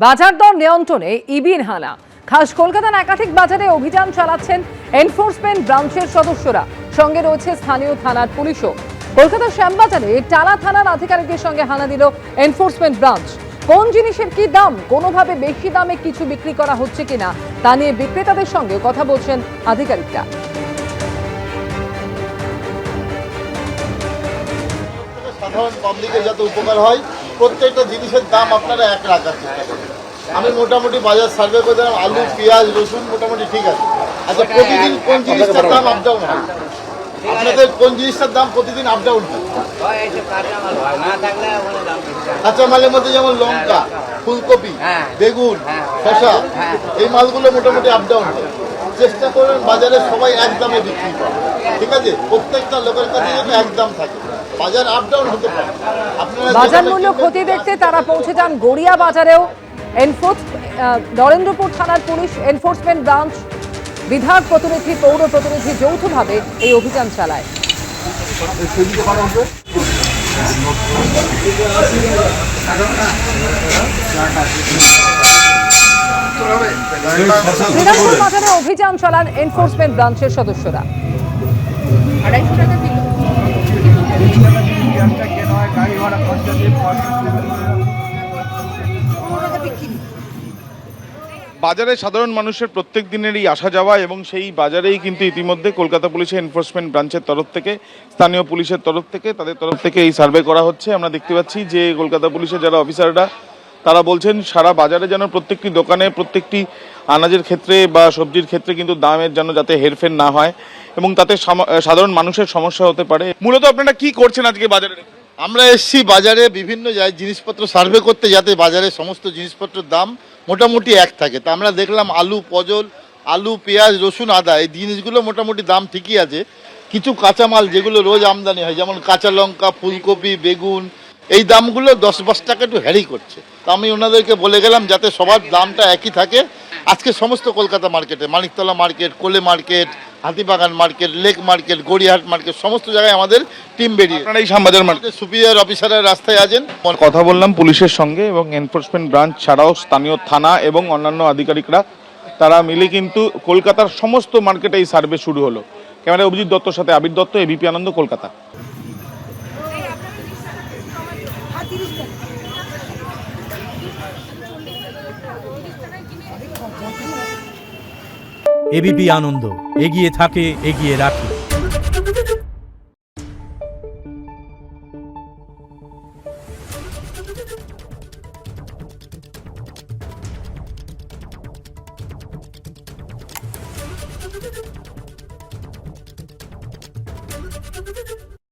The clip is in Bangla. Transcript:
বাজার দর নিয়ন্ত্রণে ইবির হানা। খাস কলকাতার একাধিক বাজারে অভিযান চালাচ্ছেন এনফোর্সমেন্ট ব্রাঞ্চের সদস্যরা, সঙ্গে রয়েছে স্থানীয় থানার পুলিশও। কলকাতার শ্যামবাজারে টালা থানার আধিকারিকদের সঙ্গে হানা দিল এনফোর্সমেন্ট ব্রাঞ্চ। কোন জিনিসের কি দাম, কোনোভাবে বেশি দামে কিছু বিক্রি করা হচ্ছে কিনা তা নিয়ে বিক্রেতাদের সঙ্গে কথা বলছেন আধিকারিকরা। সাধারণ পাবলিকের যাতে উপকার হয়, প্রত্যেকটা জিনিসের দাম আপনারা এক রাখার চেষ্টা করবেন। আমি মোটামুটি বাজার সার্ভে করে দিলাম, আলু, পেঁয়াজ, রসুন মোটামুটি ঠিক আছে। আচ্ছা, প্রতিদিন কোন জিনিসটার দাম আপ ডাউন হয়? আপনাদের কোন জিনিসটার দাম প্রতিদিন আপ ডাউন হয়? কাঁচা মালের মধ্যে যেমন লঙ্কা, ফুলকপি, বেগুন, শসা, এই মালগুলো মোটামুটি আপ ডাউন হয়। চেষ্টা করবেন বাজারে সবাই এক দামে বিক্রি করে, ঠিক আছে? প্রত্যেকটা লোকের কাছে যাতে এক দাম থাকে, বাজার আপ ডাউন হতে পারে। বাজার মূল্য ক্ষতি দেখতে তারা পৌঁছে যান গড়িয়া বাজারেও। নরেন্দ্রপুর থানার পুলিশ, এনফোর্সমেন্ট ব্রাঞ্চ, বিধায়ক প্রতিনিধি, পৌর প্রতিনিধি যৌথভাবে এই অভিযান চালায়। শ্রীরামপুর বাজারে অভিযান চালান এনফোর্সমেন্ট ব্রাঞ্চের সদস্যরা। বাজারে সাধারণ মানুষের প্রত্যেক দিনেরই আসা যাওয়া, এবং সেই বাজারেই কিন্তু ইতিমধ্যে কলকাতা পুলিশের এনফোর্সমেন্ট ব্রাঞ্চের তরফ থেকে, স্থানীয় পুলিশের তরফ থেকে, তাদের তরফ থেকে এই সার্ভে করা হচ্ছে। আমরা দেখতে পাচ্ছি যে কলকাতা পুলিশের যারা অফিসাররা তারা বলছেন সারা বাজারে যেন প্রত্যেকটি দোকানে, প্রত্যেকটি আনাজের ক্ষেত্রে বা সবজির ক্ষেত্রে কিন্তু দামের যেন যাতে হেরফের না হয়, এবং তাতে সাধারণ মানুষের সমস্যা হতে পারে। মূলত আপনারা কি করছেন আজকে বাজারে? আমরা এসছি বাজারে বিভিন্ন জিনিসপত্র সার্ভে করতে, যাতে বাজারে সমস্ত জিনিসপত্রের দাম মোটামুটি এক থাকে। তা আমরা দেখলাম আলু, পজল, আলু, পেঁয়াজ, রসুন, আদা, এই জিনিসগুলো মোটামুটি দাম ঠিকই আছে। কিছু কাঁচামাল যেগুলো রোজ আমদানি হয়, যেমন কাঁচা লঙ্কা, ফুলকপি, বেগুন, এই দামগুলো 10-20 টাকা একটু হ্যারি করছে। তা আমি ওনাদেরকে বলে গেলাম যাতে সবার দামটা একই থাকে। আজকে সমস্ত কলকাতা মার্কেটে, মানিকতলা মার্কেট, কোলে market, Hatibagan market, lake market, Gariahat market, সমস্ত জায়গায় আমাদের টিম বেরিয়ে। আপনারা এই শ্যামবাজার মার্কেট সুপিরিয়র অফিসারের রাস্তায় আছেন। কথা বললাম পুলিশের সঙ্গে, এবং এনফোর্সমেন্ট ব্রাঞ্চ ছাড়াও স্থানীয় থানা এবং অন্যান্য আধিকারিকরা তারা মিলে কিন্তু কলকাতার সমস্ত মার্কেটে এই সার্ভে শুরু হলো। ক্যামেরায় অভিজিৎ দত্তর সাথে আবির দত্ত, এবিপি আনন্দ, কলকাতা। এবিপি আনন্দ, এগিয়ে থাকে, এগিয়ে রাখে।